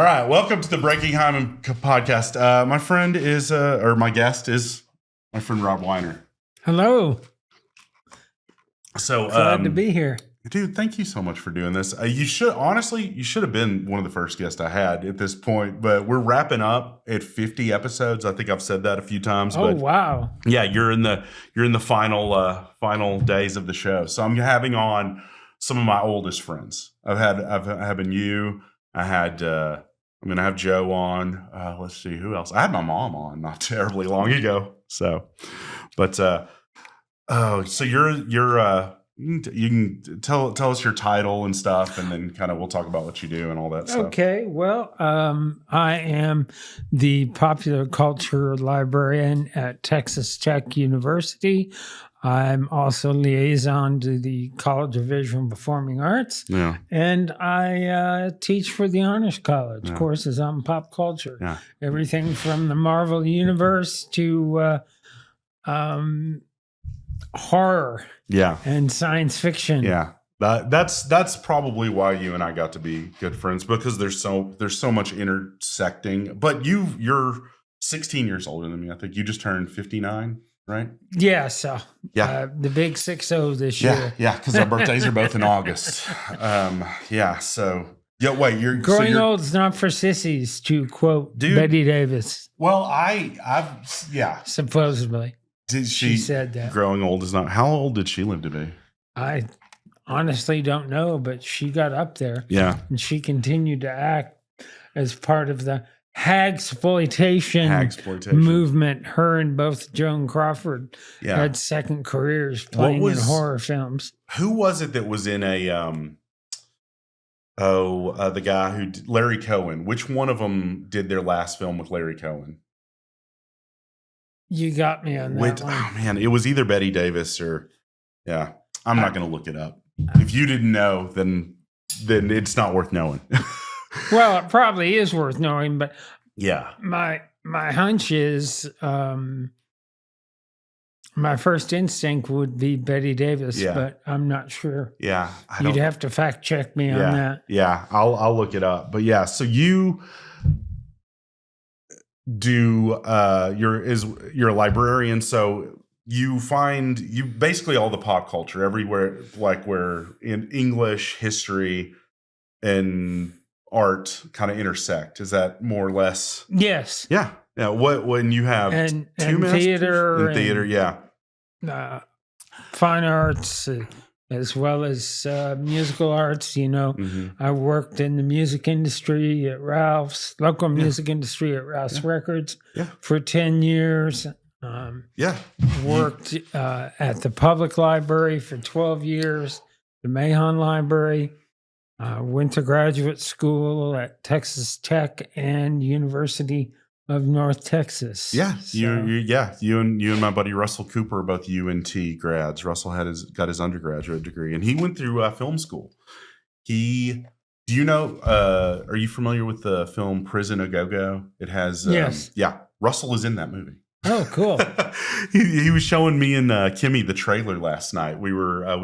right, welcome to the Breaking Hyman podcast. My friend is, or my guest is, my friend Rob Weiner. Hello. So Glad to be here. Dude, thank you so much for doing this. You should have been one of the first guests I had at this point, but we're wrapping up at 50 episodes. I think I've said that a few times. Oh, wow. Yeah, you're in the final days of the show. So I'm having on some of my oldest friends. I've having you. I'm gonna have Joe on. Let's see who else. I had my mom on not terribly long ago. So, but so you can tell us your title and stuff, and then kind of we'll talk about what you do and all that stuff. Okay. Well, I am the popular culture librarian at Texas Tech University. I'm also liaison to the College of Visual and Performing Arts. Yeah. And I teach for the Honors College courses on pop culture. Yeah. Everything from the Marvel Universe to horror. Yeah. And science fiction. Yeah. That's probably why you and I got to be good friends, because there's so much intersecting. But you're 16 years older than me. I think you just turned 59. Right? Yeah, so the big 6-0 this year. Yeah, because our birthdays are both in August. Wait, you're growing old is not for sissies, to quote Betty Davis. Well, supposedly. She said that. Growing old is not. How old did she live to be? I honestly don't know, but she got up there. Yeah. And she continued to act as part of the Hagsploitation movement. Her and both Joan Crawford had second careers playing in horror films. Who was it that was in a the guy who did, Larry Cohen? Which one of them did their last film with Larry Cohen? You got me on that one. Oh man, it was either Betty Davis or I'm not going to look it up. If you didn't know, then it's not worth knowing. Well, it probably is worth knowing, but my hunch is my first instinct would be Betty Davis, but I'm not sure. Yeah, you'd have to fact check me on that. Yeah, I'll look it up. But so you do you're a librarian, so you find basically all the pop culture everywhere, like where in English, history, and art kind of intersect. Is that more or less? Yes. Yeah. What when you have and theater, fine arts, as well as musical arts. I worked in the music industry at Ralph's local music industry at Ralph's Records for 10 years. Worked at the public library for 12 years, the Mahon Library. Went to graduate school at Texas Tech and University of North Texas. Yeah, so. You and my buddy Russell Cooper are both UNT grads. Russell got his undergraduate degree, and he went through film school. Are you familiar with the film Prison A Go-Go? It has Russell is in that movie. Oh, cool. He was showing me and Kimmy the trailer last night. We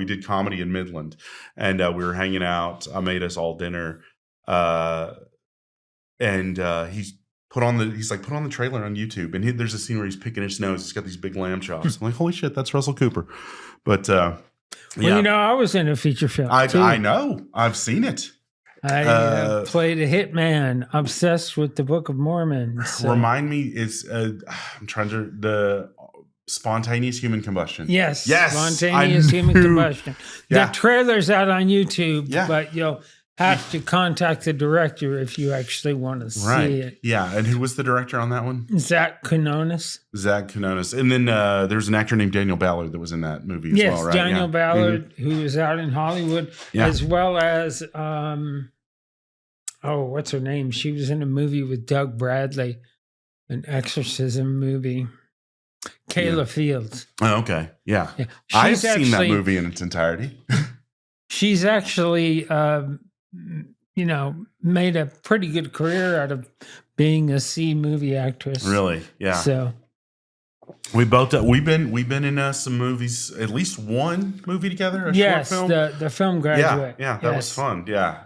did comedy in Midland, and we were hanging out. I made us all dinner, and he's put on the trailer on YouTube, and there's a scene where he's picking his nose. He's got these big lamb chops. I'm like, holy shit, that's Russell Cooper. But I was in a feature film. I know. I've seen it. I played a hitman obsessed with the Book of Mormon. So. Remind me, I'm trying to the spontaneous human combustion. Yes, spontaneous human combustion. The trailer's out on YouTube, but you'll have to contact the director if you actually want to see it. Yeah, and who was the director on that one? Zach Quinones. And then there's an actor named Daniel Ballard that was in that movie as well, right? Yes, Daniel Ballard, who is out in Hollywood, as well as what's her name? She was in a movie with Doug Bradley, an exorcism movie. Kayla Fields. Oh, okay. Yeah. I've seen that movie in its entirety. She's actually, made a pretty good career out of being a C movie actress. Really? Yeah. So we've been in some movies, at least one movie together. Short film. the film Graduate. Yeah, that was fun. Yeah.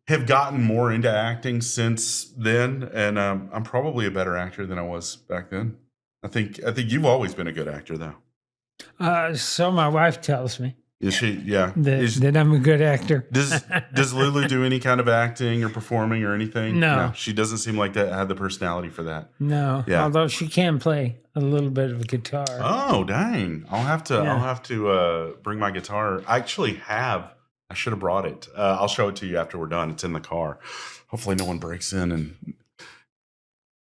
have gotten more into acting since then, and I'm probably a better actor than I was back then. I think you've always been a good actor, though. So my wife tells me Is she? Yeah. that I'm a good actor. Does Lulu do any kind of acting or performing or anything? No. She doesn't seem like that had the personality for that. No, Yeah. although she can play a little bit of a guitar. Oh, dang! I'll have to. Yeah. I'll have to bring my guitar. I actually have. I should have brought it. I'll show it to you after we're done. It's in the car. Hopefully, no one breaks in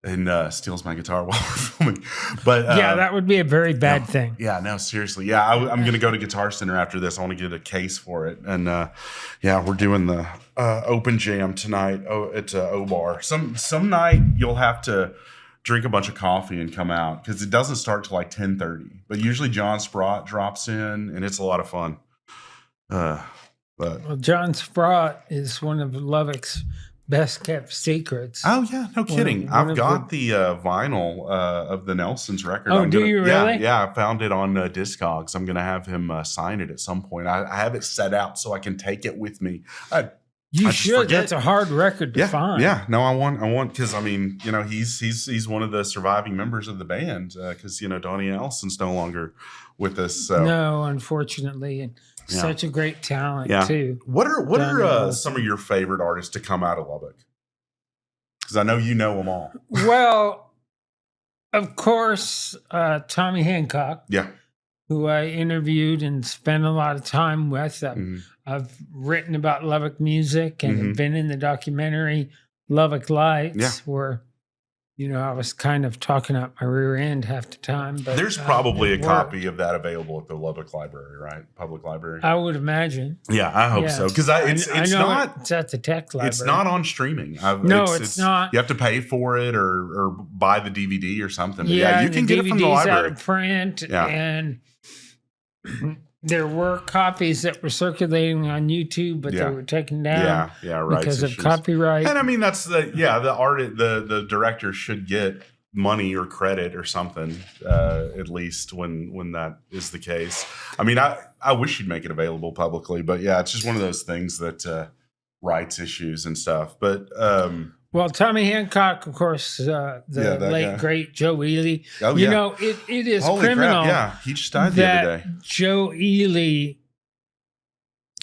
and steals my guitar while we're filming. But Yeah, that would be a very bad thing. yeah, no, seriously. Yeah, I'm going to go to Guitar Center after this. I want to get a case for it. And yeah, we're doing the open jam tonight. Oh, it's O-Bar. Some night you'll have to drink a bunch of coffee and come out because it doesn't start till like 10:30. But usually John Sprott drops in, and it's a lot of fun. But Well, John Sprott is one of Lubbock's best kept secrets. oh yeah, no kidding. one I've of got the vinyl of the Nelsons record. Oh, do you really? Yeah, I found it on Discogs. I'm gonna have him sign it at some point. I have it set out so I can take it with me. You I just should. forget. That's a hard record to find. Yeah. No, I want because I mean, he's one of the surviving members of the band because Donnie Nelson's no longer with us. So No, unfortunately, and such a great talent too. What are Donnie some of your favorite artists to come out of Lubbock? Because I know you know them all. Well, of course, Tommy Hancock, Yeah. who I interviewed and spent a lot of time with. I've written about Lubbock music and have been in the documentary Lubbock Lights, where I was kind of talking out my rear end half the time. But There's probably a copy of that available at the Lubbock Library, right? Public Library. I would imagine. Yeah, I hope so. Because it's know not. it's at the Tech Library. It's not on streaming. It's not. You have to pay for it or buy the DVD or something. But Yeah, you can get it from the DVD's library. out of print, Yeah. and there were copies that were circulating on YouTube, but they were taken down right. because of copyright. And I mean, that's the director should get money or credit or something, at least when that is the case. I mean, I wish you'd make it available publicly, but yeah, it's just one of those things that rights issues and stuff. But well, Tommy Hancock, of course, the late guy. Great Joe Ely. Oh, yeah. It is Holy criminal. crap, yeah, he just died the other day. Joe Ely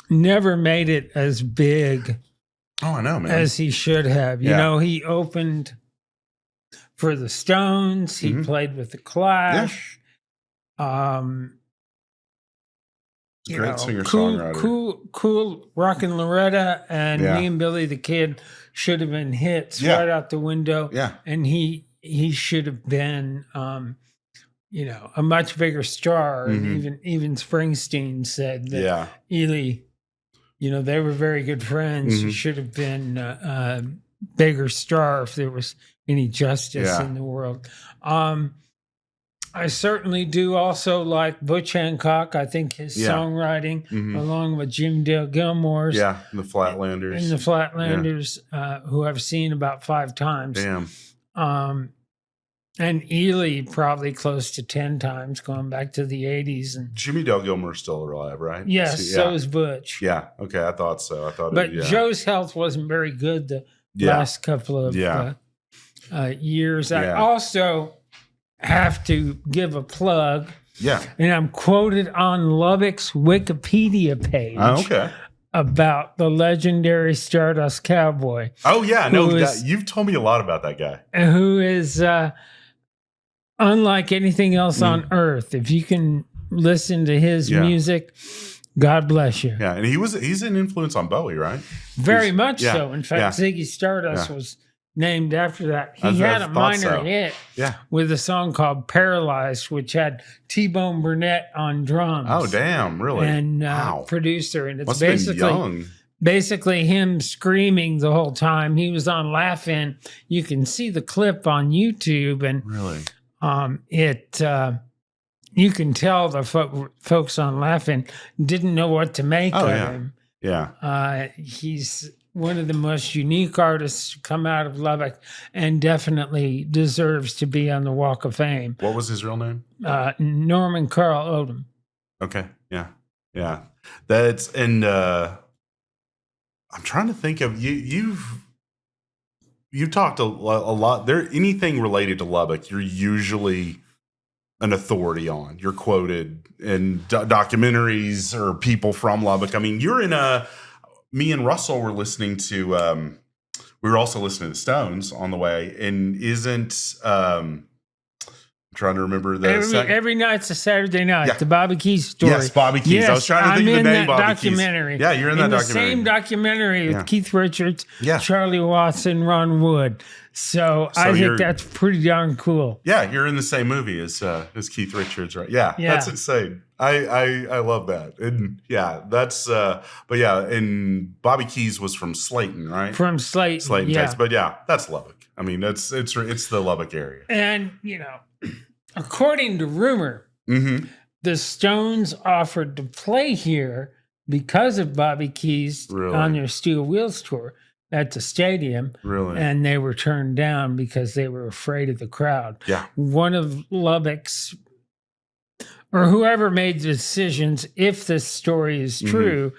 never made it as big Oh, I know, man. as he should have. You Yeah. know, he opened for the Stones. He played with the Clash. Great singer-songwriter. Cool Rockin' Loretta, and Yeah. Me and Billy the Kid should have been hits Yeah. right out the window. Yeah. And he should have been, a much bigger star. And even Springsteen said that Ely, they were very good friends. He should have been a bigger star if there was any justice in the world. I certainly do also like Butch Hancock. I think his songwriting, along with Jim Dale Gilmore's, the Flatlanders. and the Flatlanders, who I've seen about 5 times. Damn. And Ely probably close to 10 times, going back to the 80s. And Jimmy Dale Gilmore's still alive, right? yes, so is Butch. Yeah. Okay, I thought so. But Joe's health wasn't very good the last couple of years. I also have to give a plug. Yeah. And I'm quoted on Lubbock's Wikipedia page. Oh, okay. About the legendary Stardust Cowboy. Oh, yeah. No, you've told me a lot about that guy. Who is unlike anything else on earth. If you can listen to his music, God bless you. Yeah, and he's an influence on Bowie, right? Very much so. In fact, Ziggy Stardust was named after that. He had a minor hit with a song called Paralyzed, which had T-Bone Burnett on drums. Oh, damn, really? And producer. And it's Must have been young. basically him screaming the whole time. He was on Laugh-In. You can see the clip on YouTube. And really? You can tell the folks on Laugh-In didn't know what to make of him. Yeah. He's one of the most unique artists to come out of Lubbock and definitely deserves to be on the Walk of Fame. What was his real name? Norman Carl Odom. Okay. Yeah. Yeah. That's, and I'm trying to think of you've talked a lot there. Anything related to Lubbock, you're usually an authority on. You're quoted in documentaries or people from Lubbock. I mean, you're in me and Russell were listening to we were also listening to the Stones on the way, and isn't I'm trying to remember every night's a Saturday night. The Bobby Keys story. Yes, Bobby Keys. Yes, I was trying to think of the name Bobby documentary. Keys. Yeah, you're in that documentary. The same documentary with Keith Richards, Charlie Watson, Ron Wood. So I think that's pretty darn cool. Yeah, you're in the same movie as Keith Richards, right? Yeah, that's insane. I love that. And that's but and Bobby Keys was from Slayton, right? From Slayton, Texas. But that's Lubbock. I mean, it's the Lubbock area. And according to rumor, the Stones offered to play here because of Bobby Keys on their Steel Wheels tour at the stadium. Really? And they were turned down because they were afraid of the crowd. Yeah. One of Lubbock's, or whoever made the decisions, if this story is true,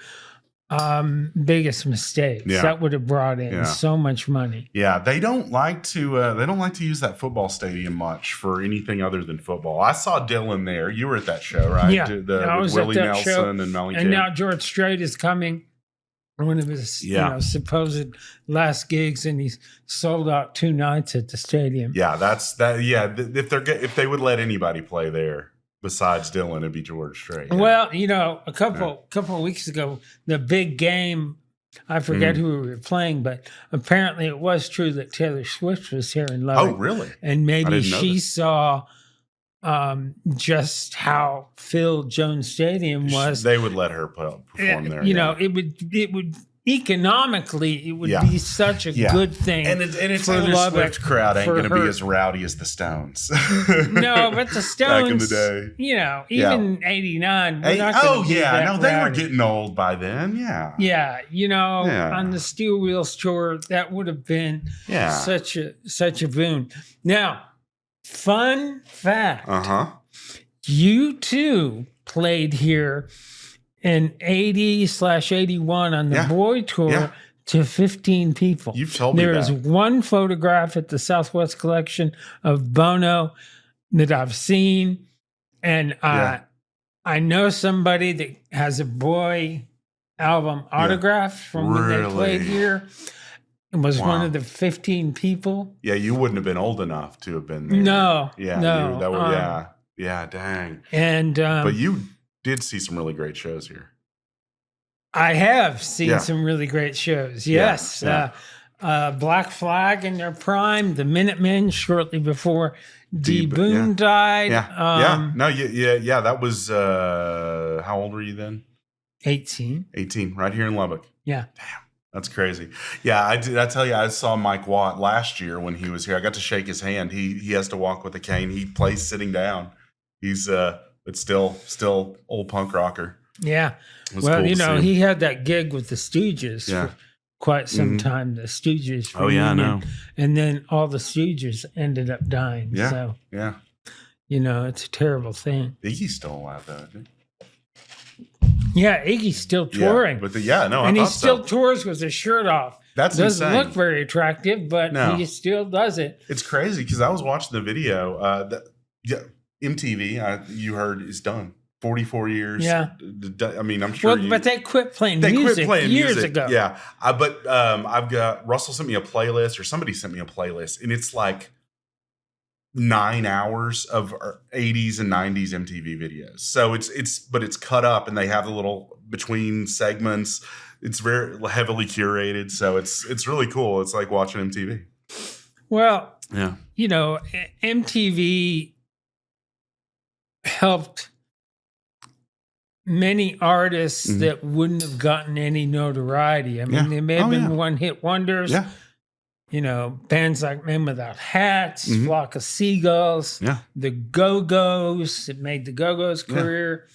biggest mistakes. That would have brought in so much money. Yeah, they don't like to use that football stadium much for anything other than football. I saw Dylan there. You were at that show, right? Yeah, I was Willie at that Nelson show. And Melly. And now George Strait is coming. One of his supposed last gigs, and he's sold out 2 nights at the stadium. Yeah, that's that. Yeah, if they would let anybody play there besides Dylan, it'd be George Strait. Yeah. Well, a couple of weeks ago, the big game, I forget who we were playing, but apparently it was true that Taylor Swift was here in Lubbock. Oh, really? And maybe she saw just how filled Jones Stadium was. They would let her perform there. It would economically, it would be such a good thing. And it's for Taylor Lubbock, Swift crowd ain't going to be as rowdy as the Stones. No, but the Stones, back in the day, even 89. They were getting old by then. Yeah. On the Steel Wheels tour, that would have been such a boon. Now, fun fact. U2 played here in 80/81 on the Boy Tour to 15 people. You've told me There is one photograph at the Southwest Collection of Bono that I've seen, and I know somebody that has a Boy album autograph from when they played here. It was one of the 15 people. Yeah, you wouldn't have been old enough to have been there. No. Dang. And but you did see some really great shows here. I have seen some really great shows. Yes. Black Flag in their prime, the Minutemen shortly before D. Boone died. That was how old were you then? 18. 18, right here in Lubbock. Yeah. Damn. That's crazy. Yeah, I tell you, I saw Mike Watt last year when he was here. I got to shake his hand. He has to walk with a cane. He plays sitting down. He's but still old punk rocker. Yeah. Well, cool he had that gig with the Stooges for quite some time. The Stooges. Oh yeah, I know. And then all the Stooges ended up dying. Yeah. So yeah. It's a terrible thing. Iggy's still alive though, isn't he? Yeah, Iggy's still touring. And he still tours with his shirt off. That's doesn't insane. look very attractive, but he still does it. It's crazy because I was watching the video. MTV, you heard, is done. 44 years. Yeah. I mean, I'm sure. But they quit playing music years ago. Yeah. But I've got Russell sent me a playlist, or somebody sent me a playlist, and it's like 9 hours of 80s and 90s MTV videos. So it's cut up, and they have the little between segments. It's very heavily curated, so it's really cool. It's like watching MTV. Well, MTV helped many artists that wouldn't have gotten any notoriety. I mean, they may have been one-hit wonders. Yeah. Bands like Men Without Hats, Flock of Seagulls, the Go-Go's. It made the Go-Go's career.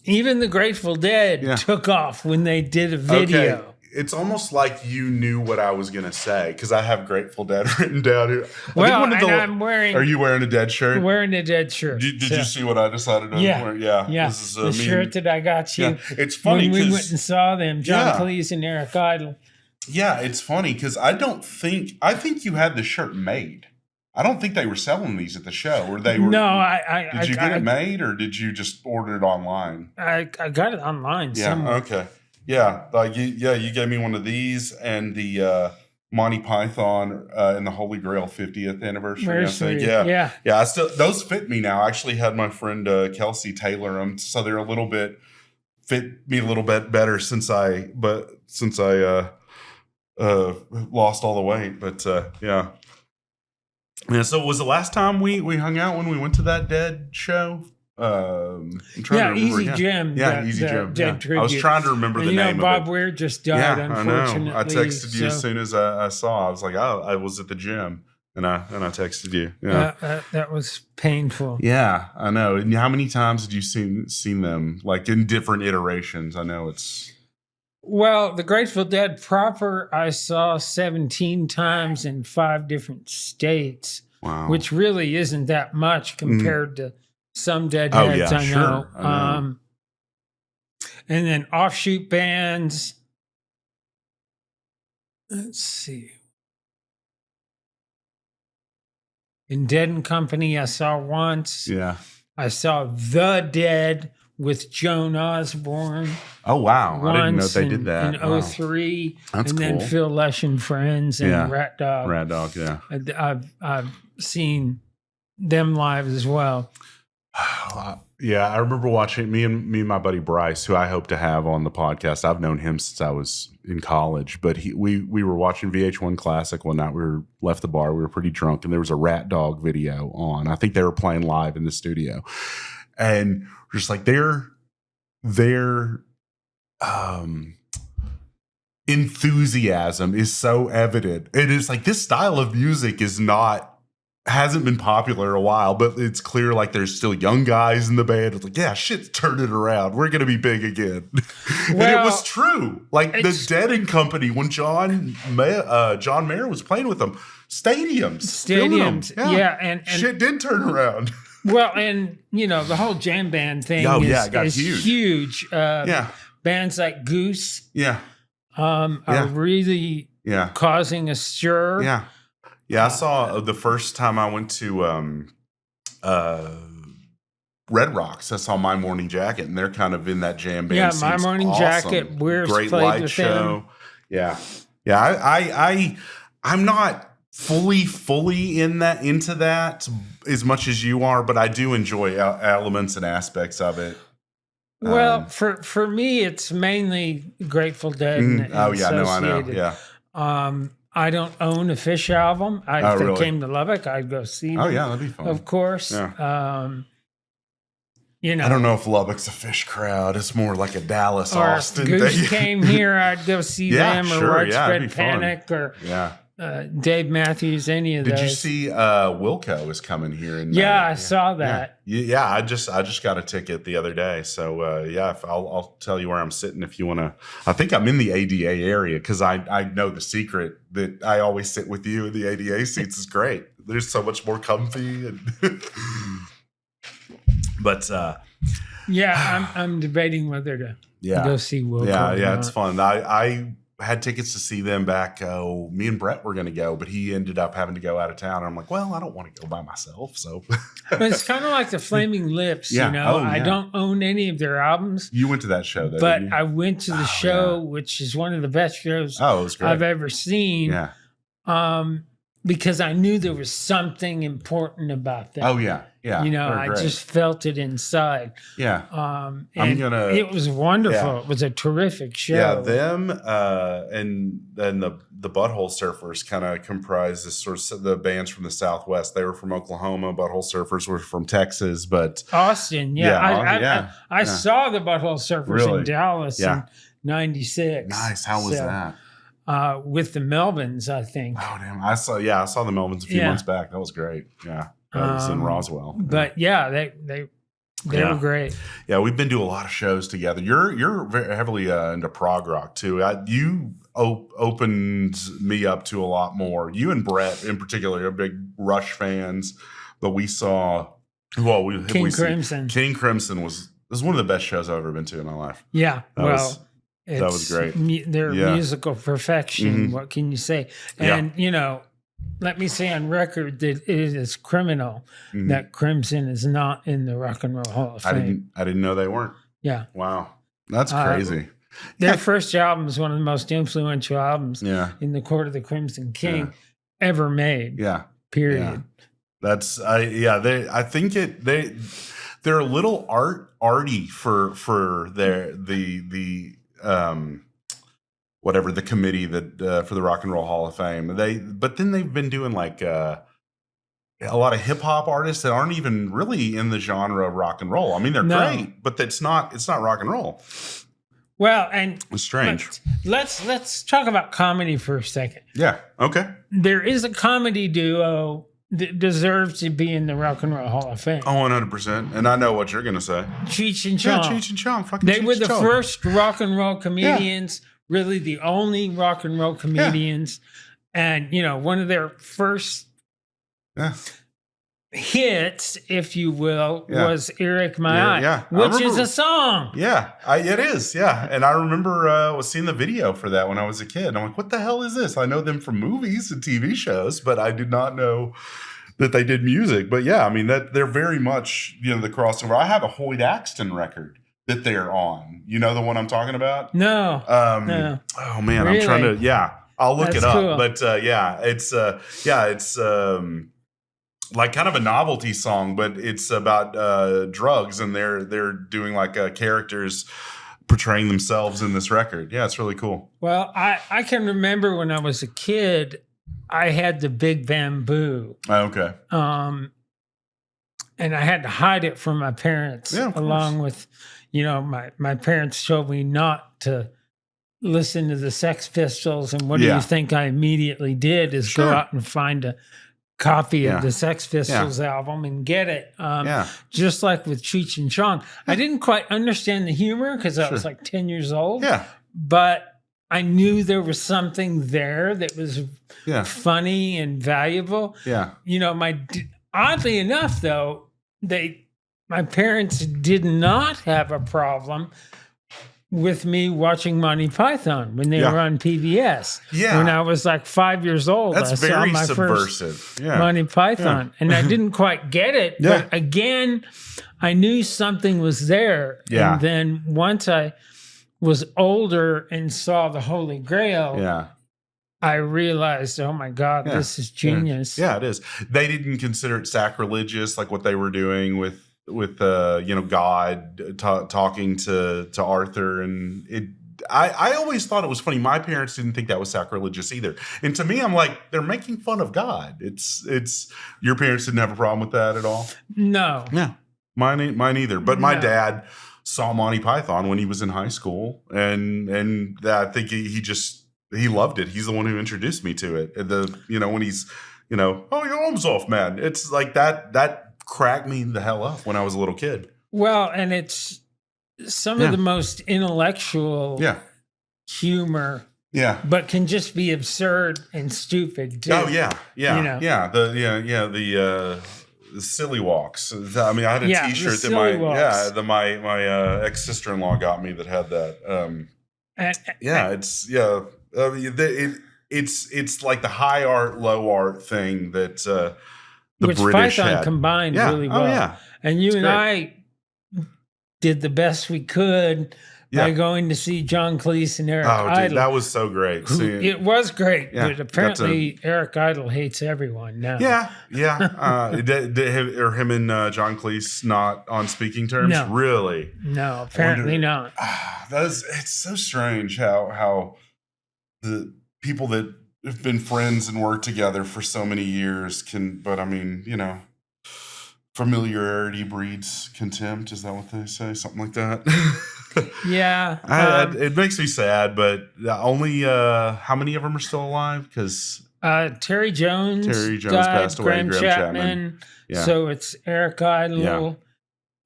Even the Grateful Dead took off when they did a video. it's almost like you knew what I was gonna say because I have Grateful Dead written down here. Well, and I'm wearing. Are you wearing a Dead shirt? Wearing a Dead shirt. Did you see what I decided to wear? Yeah. This is the shirt that I got you. Yeah. It's funny when we went and saw them, John Cleese and Eric Idle. Yeah, it's funny because I think you had the shirt made. I don't think they were selling these at the show, or they were. No, did you get it made, or did you just order it online? I got it online. Yeah. Somewhere. Okay. Yeah. You gave me one of these and the Monty Python and the Holy Grail 50th anniversary. I think. Yeah. I still those fit me now. I actually had my friend Kelsey tailor them, so they're fit me a little bit better since I lost all the weight. But yeah. Yeah, so was the last time we hung out when we went to that Dead show? I'm trying to remember. Easy Jim. Yeah, Easy Jim. Yeah. I was trying to remember the name Bob of it. Weir just died, unfortunately. I know. I texted you as soon as I saw. I was like, oh, I was at the gym, and I texted you. Yeah, that was painful. Yeah, I know. And how many times had you seen them, like in different iterations? I know it's. Well, the Grateful Dead proper, I saw 17 times in 5 different states, which really isn't that much compared to some Deadheads I know. And then offshoot bands. Let's see. In Dead and Company, I saw once. Yeah. I saw The Dead with Joan Osborne. Oh, wow. I didn't know they did that. In 03. That's and cool. Then Phil Lesh and Friends and Rat Dog. Rat Dog, yeah. I've seen them live as well. Yeah, I remember watching me and my buddy Bryce, who I hope to have on the podcast. I've known him since I was in college, but we were watching VH1 Classic one night. We left the bar. We were pretty drunk, and there was a Rat Dog video on. I think they were playing live in the studio. And just like their enthusiasm is so evident. It is like this style of music hasn't been popular in a while, but it's clear like there's still young guys in the band. It's like, yeah, shit's turning it around. We're gonna be big again. And it was true. Like the Dead and Company, when John Mayer was playing with them, stadiums, yeah, and shit did turn around. Well, and the whole jam band thing is huge. Bands like Goose are really causing a stir. Yeah, I saw the first time I went to Red Rocks. I saw My Morning Jacket, and they're kind of in that jam band. Yeah, My Morning Jacket. We're great light show. Them. Yeah. I'm not fully into that as much as you are, but I do enjoy elements and aspects of it. Well, for me, it's mainly Grateful Dead. And I know. Yeah. I don't own a Fish album. If they came to Lubbock, I'd go see them. Oh, yeah, that'd be fun. Of course. Yeah. I don't know if Lubbock's a Fish crowd. It's more like a Dallas, Austin thing. If Goose came here, I'd go see them, or Widespread Panic, or Dave Matthews, any of those. Did you see Wilco is coming here? I saw that. Yeah, I just got a ticket the other day. So I'll tell you where I'm sitting if you want to. I think I'm in the ADA area because I know the secret that I always sit with you in the ADA seats is great. There's so much more comfy. But I'm debating whether to go see Wilco. Yeah, it's fun. I had tickets to see them back. Me and Brett were going to go, but he ended up having to go out of town. And I'm like, well, I don't want to go by myself. So, but it's kind of like the Flaming Lips. I don't own any of their albums. You went to that show, though, but I went to the show, which is one of the best shows it was great. I've ever seen. Yeah. Because I knew there was something important about that. Oh yeah. I just felt it inside. Yeah. It was wonderful. Yeah. It was a terrific show. Yeah, them and then the Butthole Surfers kind of comprise this sort of the bands from the Southwest. They were from Oklahoma. Butthole Surfers were from Texas, but Austin. I saw the Butthole Surfers in Dallas in '96. Nice. How was that? With the Melvins, I think. Oh damn! I saw the Melvins a few months back. That was great. Yeah, that was in Roswell. But they They were great. Yeah, we've been to a lot of shows together. You're very heavily into prog rock too. You opened me up to a lot more. You and Brett in particular are big Rush fans, but we saw King Crimson. King Crimson was one of the best shows I've ever been to in my life. Yeah, that was great. Their musical perfection. Mhm. What can you say? And let me say on record that it is criminal that Crimson is not in the Rock and Roll Hall of Fame. I didn't know they weren't. Yeah. Wow. That's crazy. Their first album is one of the most influential albums in the Court of the Crimson King ever made. Yeah. Period. Yeah. That's I think they're a little arty for the whatever the committee that for the Rock and Roll Hall of Fame. But then they've been doing like a lot of hip hop artists that aren't even really in the genre of rock and roll. I mean, they're great, but it's not rock and roll. Well, and it's strange. Let's talk about comedy for a second. Yeah. Okay. There is a comedy duo that deserves to be in the Rock and Roll Hall of Fame. Oh, 100%. And I know what you're going to say. Cheech and Chong. Yeah, Cheech and Chong. They were the first rock and roll comedians, really the only rock and roll comedians. And, one of their first hits, if you will, was Eric My Eye, which is a song. Yeah, it is. Yeah. And I remember seeing the video for that when I was a kid. I'm like, what the hell is this? I know them from movies and TV shows, but I did not know that they did music. But yeah, I mean, that they're very much, the crossover. I have a Hoyt Axton record that they're on. You know the one I'm talking about? No. No. Oh man, really? I'm trying to, I'll look it up. Cool. But it's like kind of a novelty song, but it's about drugs, and they're doing like characters portraying themselves in this record. Yeah, it's really cool. Well, I can remember when I was a kid, I had the Big Bamboo. Oh, okay. And I had to hide it from my parents, along with, my parents told me not to listen to the Sex Pistols. And what do you think I immediately did is go out and find a copy of the Sex Pistols album and get it. Just like with Cheech and Chong. I didn't quite understand the humor because I was like 10 years old. Yeah. But I knew there was something there that was funny and valuable. Yeah. Oddly enough, though, my parents did not have a problem with me watching Monty Python when they were on PBS. Yeah. When I was like 5 years old. That's very my subversive. First Monty Python. And I didn't quite get it. But again, I knew something was there. Yeah. And then once I was older and saw the Holy Grail, I realized, oh my God, this is genius. Yeah, it is. They didn't consider it sacrilegious, like what they were doing with God talking to Arthur, and I always thought it was funny. My parents didn't think that was sacrilegious either, and to me, I'm like, they're making fun of God. It's your parents didn't have a problem with that at all. No, mine either. But my dad saw Monty Python when he was in high school, and I think he loved it. He's the one who introduced me to it. When he's oh, your arm's off, man. It's like that cracked me the hell up when I was a little kid. Well, and it's some of the most intellectual humor, but can just be absurd and stupid too. Oh the silly walks. I mean, I had a T-shirt that my ex-sister-in-law got me that had that. It's like the high art, low art thing that. Which British Python had. combined really well. Oh, yeah. And you and I did the best we could by going to see John Cleese and Eric Idle. Dude, that was so great. It was great, but apparently Eric Idle hates everyone now. Yeah. Did him and John Cleese not on speaking terms? No. Really? No, apparently not. It's so strange how the people that have been friends and worked together for so many years but I mean, familiarity breeds contempt. Is that what they say? Something like that. Yeah. It makes me sad, but only how many of them are still alive? Because Terry Jones died, passed away. Graham Chapman. Yeah. So it's Eric Idle.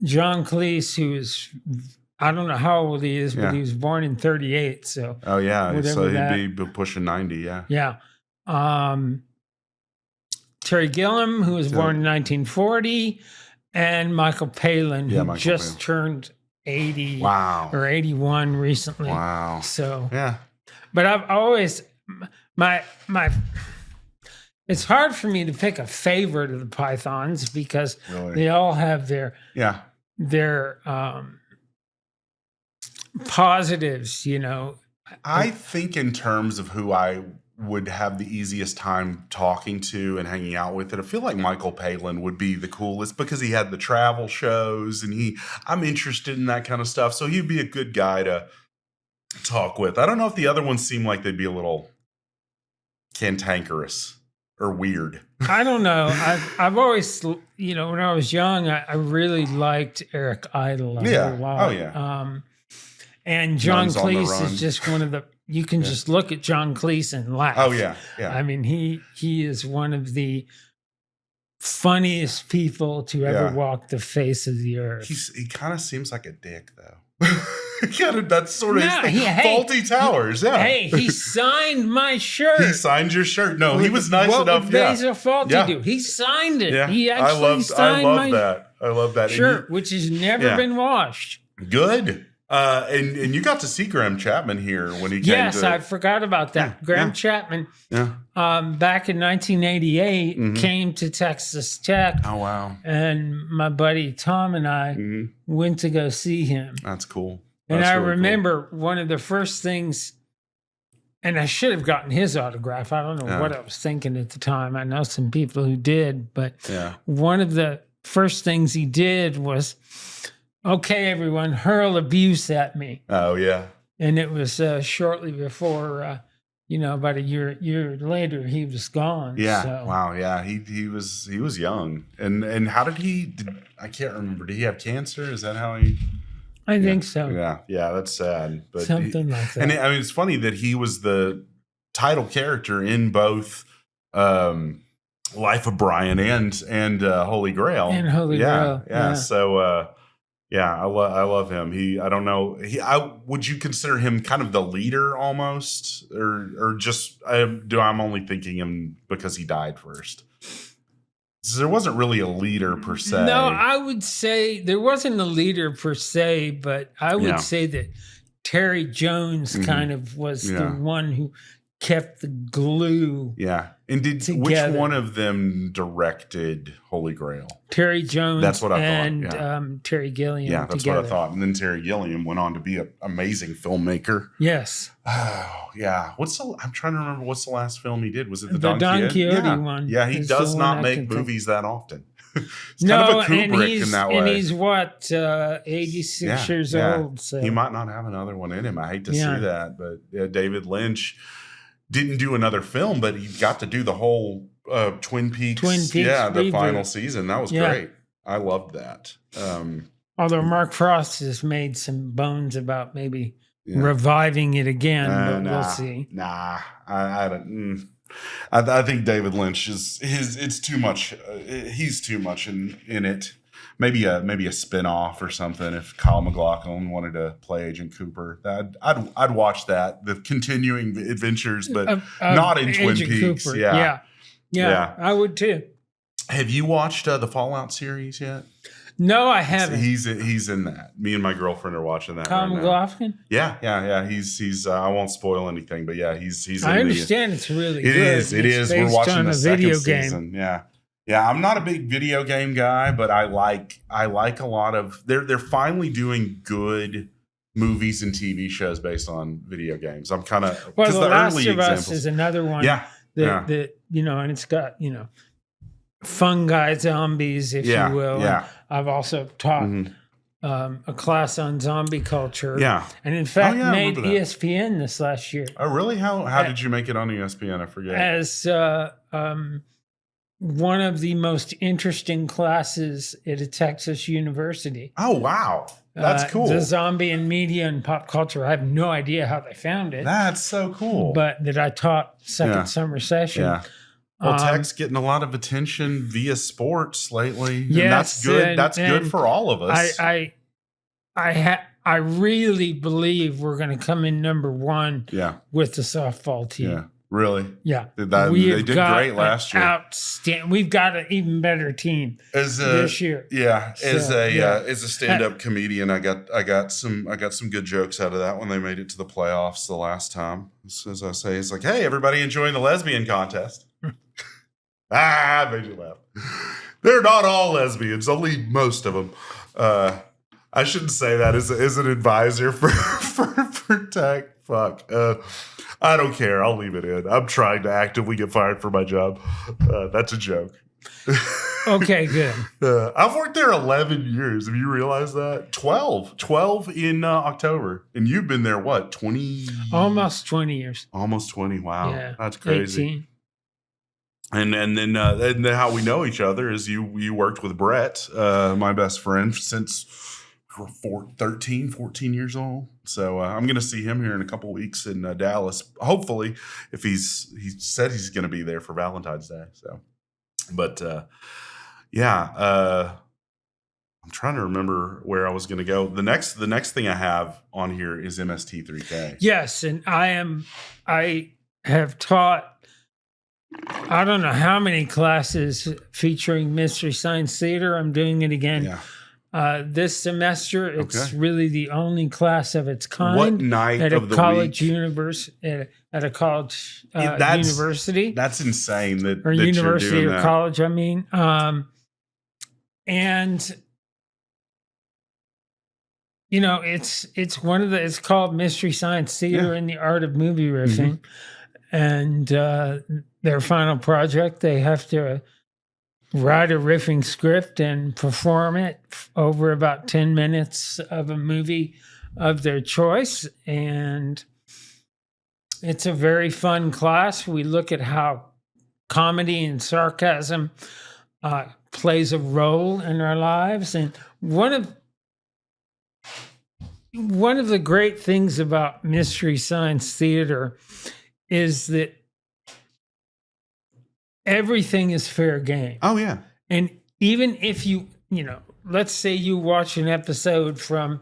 John Cleese, who is, I don't know how old he is, but Yeah. he was born in 38. So, Oh yeah, whatever so that- he'd be pushing 90. Yeah. yeah. Terry Gilliam, who was born in 1940, and Michael Palin, Yeah, who Michael just Palin. turned 80 Wow. or 81 recently. Wow. So, Yeah. but I've always my it's hard for me to pick a favorite of the Pythons because Really. they all have their Yeah. positives, you know. I think in terms of who I would have the easiest time talking to and hanging out with, I feel like Michael Palin would be the coolest because he had the travel shows and I'm interested in that kind of stuff. So he'd be a good guy to talk with. I don't know if the other ones seem like they'd be a little cantankerous or weird. I don't know. I've always, you know, when I was young, I really liked Eric Idle a whole lot. Oh yeah. And John Nuns on the Cleese Run. is just one of the, you can just look at John Cleese and laugh. Oh yeah. Yeah. I mean, he is one of the funniest people to ever Yeah. walk the face of the earth. He kind of seems like a dick though. That's sort of No, his thing. Faulty Towers. Yeah. Hey, he signed my shirt. He signed your shirt. No, he was nice what enough. Would Yeah. Basil Fawlty Yeah. do? He signed it. Yeah. He actually signed I love my that. I love that. And shirt, which has never Yeah. been washed. good. And you got to see Graham Chapman here when he came Yes, I forgot about that. Yeah, Graham yeah. Chapman, Yeah. back in 1988, Mhm. came to Texas Tech, Oh wow. and my buddy Tom and I Mhm. went to go see him. That's cool. And That's I really cool. remember one of the first things, and I should have gotten his autograph. I don't know Yeah. what I was thinking at the time. I know some people who did, but Yeah. one of the first things he did was, okay, everyone, hurl abuse at me. Oh yeah. And it was shortly before, about a year later, he was gone. Yeah. So. Wow. Yeah. He was young. And how did I can't remember. Did he have cancer? Is that how he? I think so. Yeah. Yeah. That's sad. But Something like that. And I mean, it's funny that he was the title character in both Life of Brian and Holy Grail. And Holy Grail. Yeah. So I love him. I don't know. Would you consider him kind of the leader almost, or just I'm only thinking him because he died first? So there wasn't really a leader per se. No, I would say there wasn't a leader per se, but I would Yeah. say that Terry Jones kind of was the one who kept the glue. Yeah. And which Together. one of them directed Holy Grail? Terry Jones That's what I thought, and yeah. Terry Gilliam Yeah, that's together. what I thought. And then Terry Gilliam went on to be an amazing filmmaker. Yes. Oh, yeah. I'm trying to remember what's the last film he did. Was it the The Don Quixote yeah. one Yeah, he is the does one not I make can think. movies that often. It's No, kind of a and Kubrick in that way. and he's what, 86 years old. So He might not have another one in him. I hate to Yeah. see that. But David Lynch didn't do another film, but he got to do the whole Twin Peaks. Yeah, the reboot. final season. That was Yeah. great. I loved that. Although Mark Frost has made some bones about maybe Yeah. reviving it again, but Nah, we'll see. Nah, I don't. I think David Lynch it's too much. He's too much in it. Maybe a spin-off or something. If Kyle MacLachlan wanted to play Agent Cooper, I'd watch that. The continuing adventures, but not in Twin Agent Peaks. Cooper. Yeah. Yeah, I would too. Have you watched the Fallout series yet? No, I haven't. He's in that. Me and my girlfriend are watching that. Kyle right now. MacLachlan? Yeah. He's. I won't spoil anything, but yeah, he's. I in understand it's really It good. is. It It's is. We're based watching on the a second video season. game. Yeah. I'm not a big video game guy, but I like a lot of. They're finally doing good movies and TV shows based on video games. I'm kind of Well, The Last early of Us examples. is another one. Yeah. That and it's got fungi zombies, if Yeah. you will. Yeah. I've also taught Mhm. a class on zombie culture. Yeah. And in fact, yeah, I made remember that. ESPN this last year Oh, really? How did you make it on ESPN? I forget. as one of the most interesting classes at a Texas university. Oh, wow. That's cool. The zombie and media and pop culture. I have no idea how they found it, That's so cool. but that I taught second Yeah. summer session. yeah. Well, Tech's getting a lot of attention via sports lately. Yes, and that's good. and- That's good and for all of us. I really believe we're going to come in number one yeah. with the softball team. Yeah. Really? Yeah. They did great last year. We've got an even better team this year. Yeah. As So, a stand-up comedian, I got some good jokes out of that when they made it to the playoffs the last time. As I say, it's like, hey, everybody enjoying the lesbian contest. Made you laugh. They're not all lesbians, only most of them. I shouldn't say that as an advisor for Tech. Fuck. I don't care. I'll leave it in. I'm trying to actively get fired for my job. That's a joke. Okay, good. I've worked there 11 years. Have you realized that? 12 in October. And you've been there, what, 20? Almost 20 years. Almost 20. Wow. Yeah. That's crazy. 18. And then how we know each other is you worked with Brett, my best friend, since we were 14 years old. So I'm going to see him here in a couple weeks in Dallas. Hopefully, if he said he's going to be there for Valentine's Day. So, but I'm trying to remember where I was going to go. The next thing I have on here is MST3K. Yes, and I have taught, I don't know how many classes featuring Mystery Science Theater. I'm doing it again. Yeah. This semester, it's really the only class of its kind. What night at of a the college week? At a college university. That's insane that Or that university you're doing or that. college, I mean. And you know, it's called Mystery Science Theater and the Art of Movie Riffing. And their final project, they have to write a riffing script and perform it over about 10 minutes of a movie of their choice. And it's a very fun class. We look at how comedy and sarcasm plays a role in our lives. And one of the great things about Mystery Science Theater is that everything is fair game. Oh, yeah. And even if let's say you watch an episode from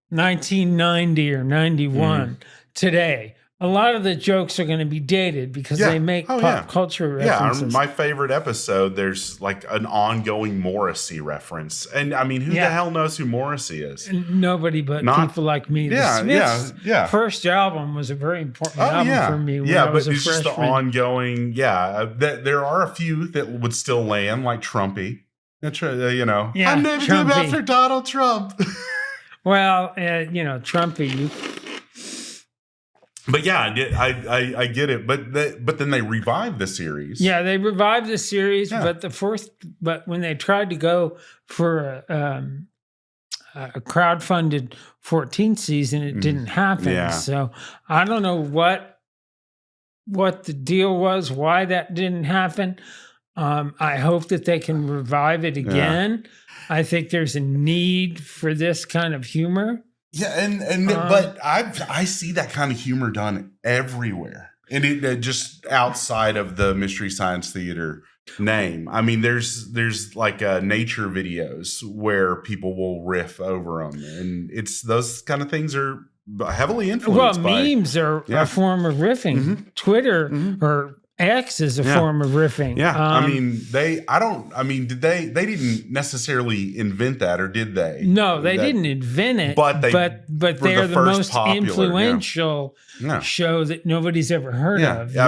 1990 or 91 today, a lot of the jokes are going to be dated because they make pop culture references. Yeah, my favorite episode, there's like an ongoing Morrissey reference. And I mean, who the hell knows who Morrissey is? Nobody but people like me. The Smiths' first album was a very important album for me when I was a freshman. Just the ongoing, there are a few that would still land, like Trumpy. I'm named him after Donald Trump. Well, Trumpy, But yeah, I get it. But then they revived the series. Yeah, they revived the series, but when they tried to go for a crowdfunded 14th season, it didn't happen. Yeah. So I don't know what the deal was, why that didn't happen. I hope that they can revive it again. I think there's a need for this kind of humor. Yeah, but I see that kind of humor done everywhere, and it just outside of the Mystery Science Theater name. I mean, there's like nature videos where people will riff over them, and it's those kind of things are heavily influenced. Well, memes are a form of riffing. Twitter or X is a form of riffing. Yeah, I mean, they didn't necessarily invent that, or did they? No, they didn't invent it, but they're the most popular, influential show that nobody's ever heard of. Now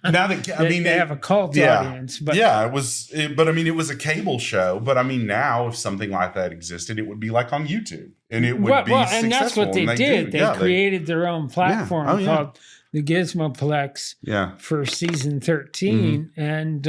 that they have a cult audience. But it was a cable show. But I mean, now if something like that existed, it would be like on YouTube, and it would be successful. And that's what they did. They created their own platform called the Gizmoplex for season 13. And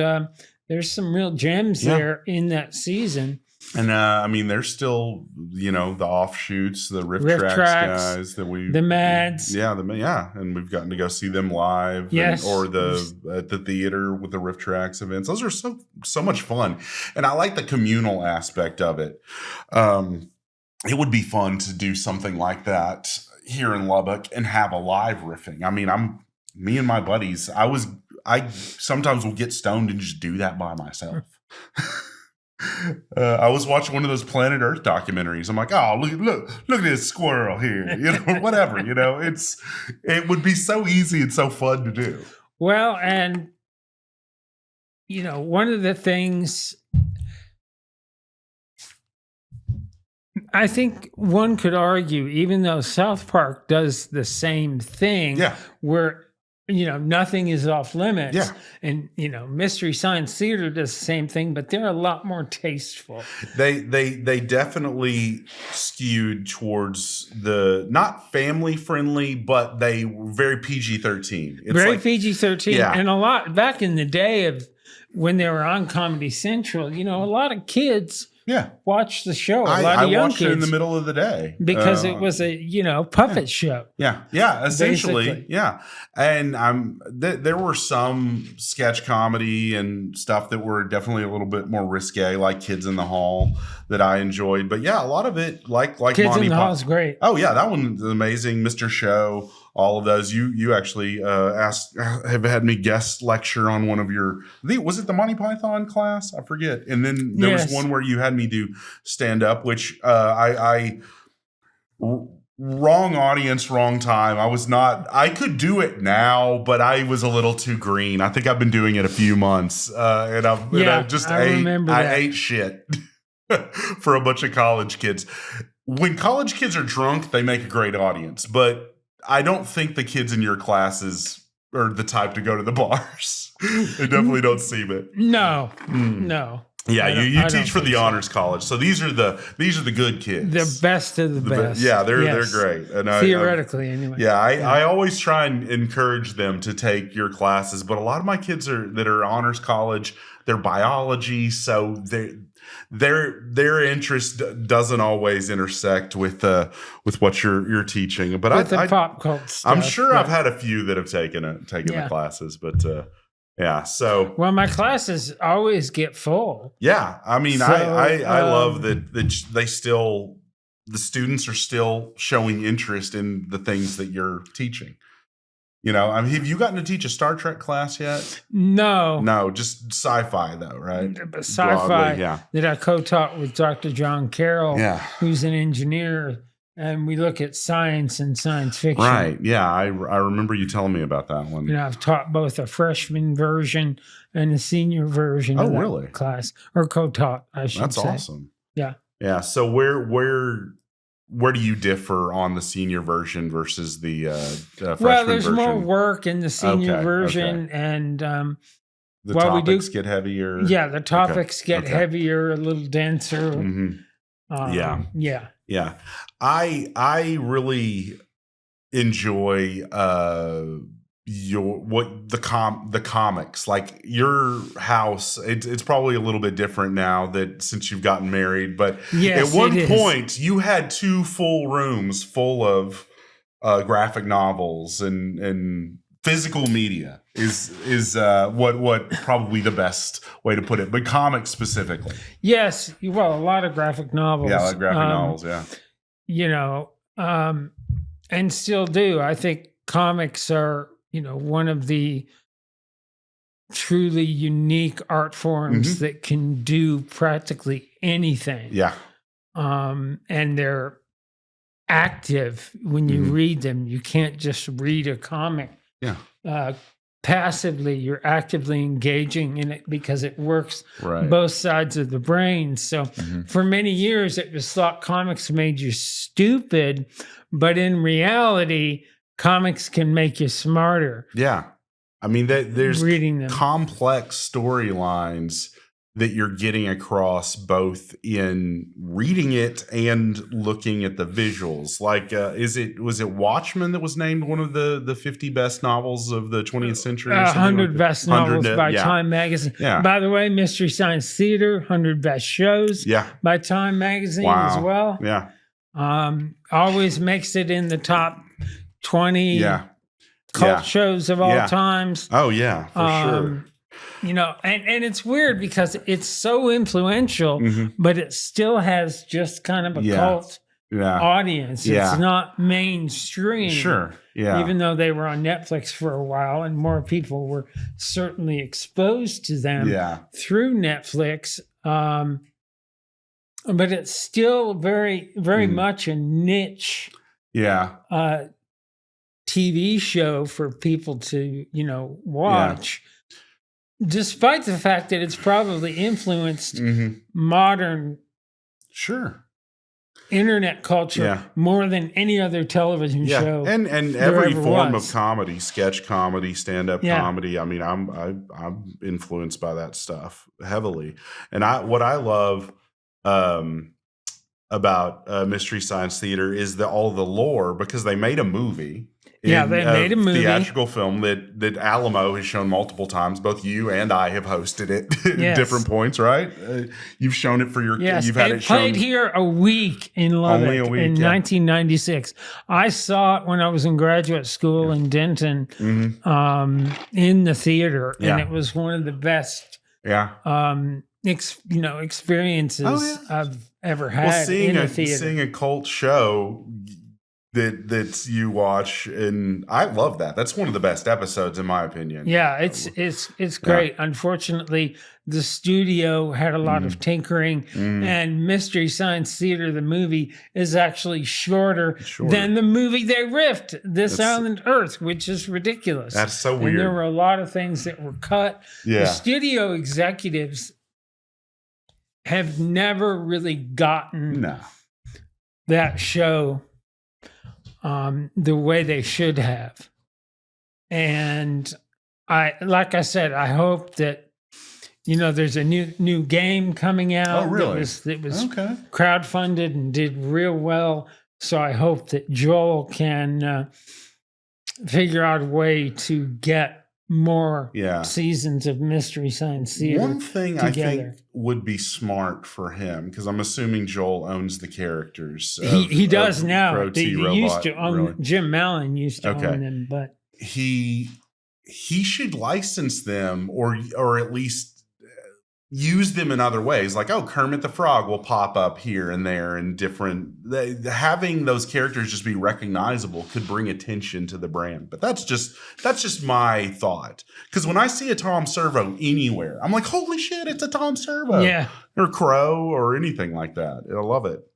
there's some real gems there in that season. And I mean, there's still, the offshoots, the Riff Tracks guys that the Mads. And we've gotten to go see them live. Yes. Or at the theater with the Riff Tracks events. Those are so much fun. And I like the communal aspect of it. It would be fun to do something like that here in Lubbock and have a live riffing. I mean, me and my buddies, I sometimes will get stoned and just do that by myself. I was watching one of those Planet Earth documentaries. I'm like, oh, look at this squirrel here. Whatever. It would be so easy and so fun to do. Well, and one of the things I think one could argue, even though South Park does the same thing, where nothing is off limits. Yeah. And, Mystery Science Theater does the same thing, but they're a lot more tasteful. They definitely skewed towards the not family friendly, but they were very PG-13. Very PG-13. Yeah. And a lot back in the day of when they were on Comedy Central, a lot of kids watch the show. A lot of young watched kids it in the middle of the day because it was a puppet show. Yeah, essentially, basically. yeah. And there were some sketch comedy and stuff that were definitely a little bit more risque, like Kids in the Hall, that I enjoyed. But yeah, a lot of it, like Kids in the Hall is great. Oh yeah, that one's amazing. Mr. Show. All of those. You actually have had me guest lecture on one of your. Was it the Monty Python class? I forget. And then there was one where you had me do stand up, which I wrong audience, wrong time. I was not. I could do it now, but I was a little too green. I think I've been doing it a few months, and I ate shit for a bunch of college kids. When college kids are drunk, they make a great audience, but I don't think the kids in your classes are the type to go to the bars. They definitely don't seem it. No. Yeah, you teach for the honors college, so these are the good kids, the best of the best. Yeah, they're great. And theoretically, anyway. Yeah, I always try and encourage them to take your classes, but a lot of my kids that are honors college, they're biology, so their interest doesn't always intersect with what you're teaching. But with the pop cult stuff, I'm sure I've had a few that have taken the classes, but yeah. So my classes always get full. Yeah, I mean, I love that the students are still showing interest in the things that you're teaching. Have you gotten to teach a Star Trek class yet? No, just sci-fi though, right? Sci-fi. Broadly, that I co-taught with Dr. John Carroll, who's an engineer, and we look at science and science fiction. Right. Yeah, I remember you telling me about that one. I've taught both a freshman version and a senior version of that class, or co-taught, I should say. That's awesome. Yeah. Yeah. So where do you differ on the senior version versus the freshman version? Well, there's more work in the senior version, and the topics get heavier. Yeah, the topics get heavier, a little denser. Mm-hmm. Yeah. I really enjoy the comics. Like your house, it's probably a little bit different now that since you've gotten married, but at one point you had 2 full rooms full of graphic novels and physical media is what probably the best way to put it, but comics specifically. Yes, well, a lot of graphic novels. Yeah, like graphic novels. Yeah, and still do. I think comics are one of the truly unique art forms that can do practically anything. Yeah. And they're active when you read them. You can't just read a comic. Yeah. Passively, you're actively engaging in it because it works both sides of the brain. So for many years, it was thought comics made you stupid, but in reality, comics can make you smarter. Yeah. I mean, there's reading them. Complex storylines that you're getting across both in reading it and looking at the visuals. Like, was it Watchmen that was named one of the 50 best novels of the 20th century? 100 best novels by Time Magazine. Yeah. By the way, Mystery Science Theater, 100 best shows by Time Magazine as well. Yeah. Always makes it in the top 20 cult shows of all times. Oh, yeah, for sure. And it's weird because it's so influential, but it still has just kind of a cult audience. Yeah. It's not mainstream. Sure. Yeah. Even though they were on Netflix for a while and more people were certainly exposed to them through Netflix. But it's still very, very much a niche TV show for people to, watch. Despite the fact that it's probably influenced modern internet culture more than any other television show. And every form of comedy, sketch comedy, stand-up comedy. I mean, I'm influenced by that stuff heavily. And what I love about Mystery Science Theater is all the lore, because they made a movie. They made a movie. Theatrical film that Alamo has shown multiple times. Both you and I have hosted it at different points, right? You've shown it for your kids. You've had it played here a week in Lubbock Only a week, in 1996. I saw it when I was in graduate school in Denton in the theater, and it was one of the best experiences I've ever had in a theater. Seeing a cult show that you watch, and I love that. That's one of the best episodes, in my opinion. Yeah, it's great. Unfortunately, the studio had a lot of tinkering, and Mystery Science Theater, the movie, is actually shorter than the movie they riffed, This Island Earth, which is ridiculous. That's so weird. And there were a lot of things that were cut. The studio executives have never really gotten that show the way they should have. And like I said, I hope that, there's a new game coming out. Oh, really? That was crowdfunded and did real well. So I hope that Joel can figure out a way to get more seasons of Mystery Science Theater. One thing together. I think would be smart for him, because I'm assuming Joel owns the characters. He does now. He used to own, Jim Mallon used to own them, but he should license them or at least use them in other ways. Like, Kermit the Frog will pop up here and there in different. Having those characters just be recognizable could bring attention to the brand. But that's just my thought. Because when I see a Tom Servo anywhere, I'm like, holy shit, it's a Tom Servo. Yeah. Or Crow or anything like that. I love it.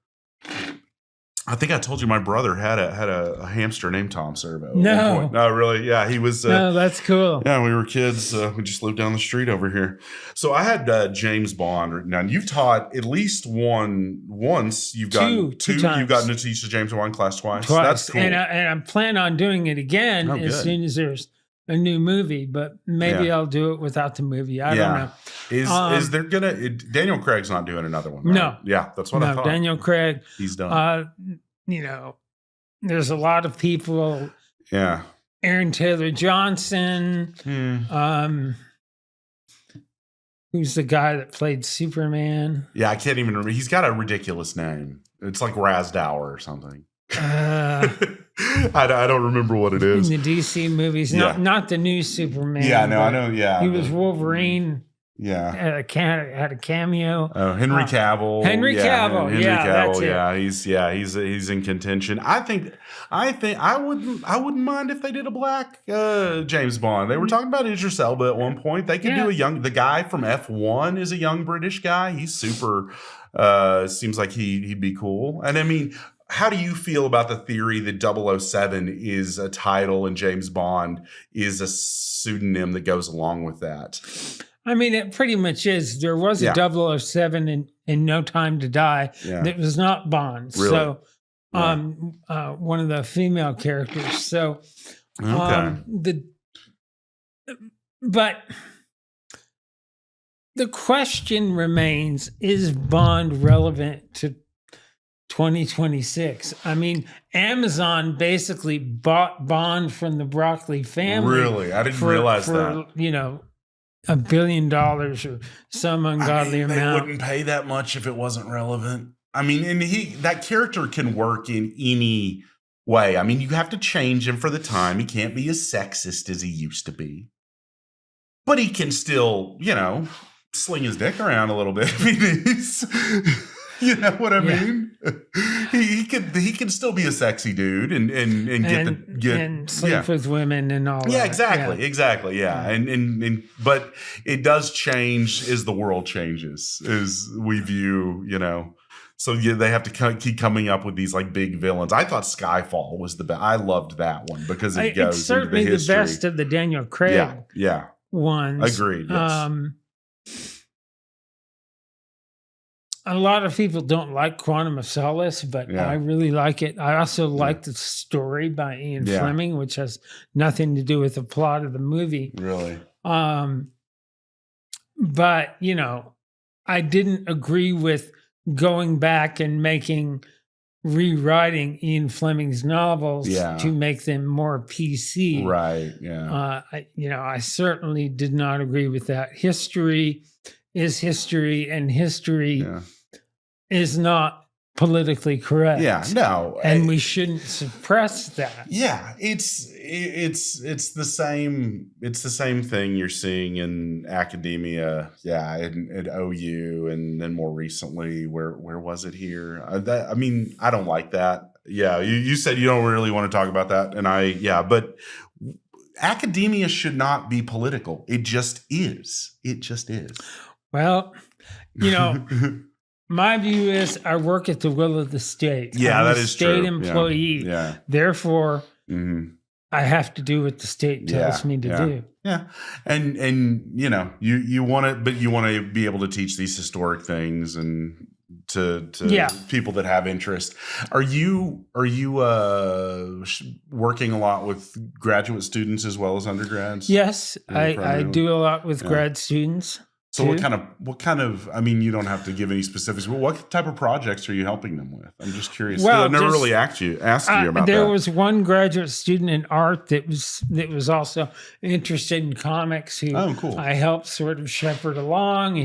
I think I told you my brother had a hamster named Tom Servo. No. No, really? Yeah, he was. No, that's cool. Yeah, we were kids. We just lived down the street over here. So I had James Bond written down. You've taught at least once. You've gotten two times. You've gotten to teach the James Bond class twice. That's cool. And I plan on doing it again as soon as there's a new movie. But maybe I'll do it without the movie. I don't know. Is there gonna? Daniel Craig's not doing another one, right? No. Yeah, that's what I thought. Daniel Craig. He's done. There's a lot of people. Yeah. Aaron Taylor Johnson. Who's the guy that played Superman? Yeah, I can't even remember. He's got a ridiculous name. It's like Razdower or something. I don't remember what it is. In the DC movies, not the new Superman. Yeah, no, I know. Yeah, he was Wolverine. Yeah, had a cameo. Oh, Henry Cavill. Henry Cavill. That's it. Yeah, he's in contention. I think I wouldn't mind if they did a black James Bond. They were talking about Idris Elba at one point. They could do the guy from F1 is a young British guy. He's super. Seems like he'd be cool. And I mean, how do you feel about the theory that 007 is a title and James Bond is a pseudonym that goes along with that? I mean, it pretty much is. There was a 007 in No Time to Die that was not Bond. Really? So, one of the female characters. So, but the question remains: is Bond relevant to 2026? I mean, Amazon basically bought Bond from the Broccoli family. Really, I didn't realize that. $1 billion or some ungodly amount. They wouldn't pay that much if it wasn't relevant. I mean, and that character can work in any way. I mean, you have to change him for the time. He can't be as sexist as he used to be. But he can still, sling his dick around a little bit. I mean, You know what I Yeah. mean? He could still be a sexy dude and and sleep with women and all yeah, that. exactly. Yeah. And but it does change as the world changes, as we view, So yeah, they have to keep coming up with these like big villains. I thought Skyfall was the best. I loved that one because it goes It's certainly into the history. best of the Daniel Craig ones. Agreed. Yes. A lot of people don't like Quantum of Solace, but I really like it. I also like the story by Ian Fleming, which has nothing to do with the plot of the movie. Really? But, I didn't agree with going back and rewriting Ian Fleming's novels to make them more PC. Right, yeah. I certainly did not agree with that. History is history, and history is not politically correct. Yeah, no. And we shouldn't suppress that. Yeah, it's the same thing you're seeing in academia, at OU, and then more recently, where was it here? I don't like that. Yeah, you said you don't really want to talk about that, and but academia should not be political. It just is. It just is. Well, my view is I work at the will of the state. Yeah, I'm that a is state true. employee. Yeah. Therefore, I have to do what the state tells me to do. Yeah. And you want to, but you want to be able to teach these historic things and to people that have interest. Are you working a lot with graduate students as well as undergrads? Yes, I do a lot with grad students. So what kind of, you don't have to give any specifics, but what type of projects are you helping them with? I'm just curious. Well, I never really asked you about that. There was one graduate student in art that was also interested in comics who I helped sort of shepherd along.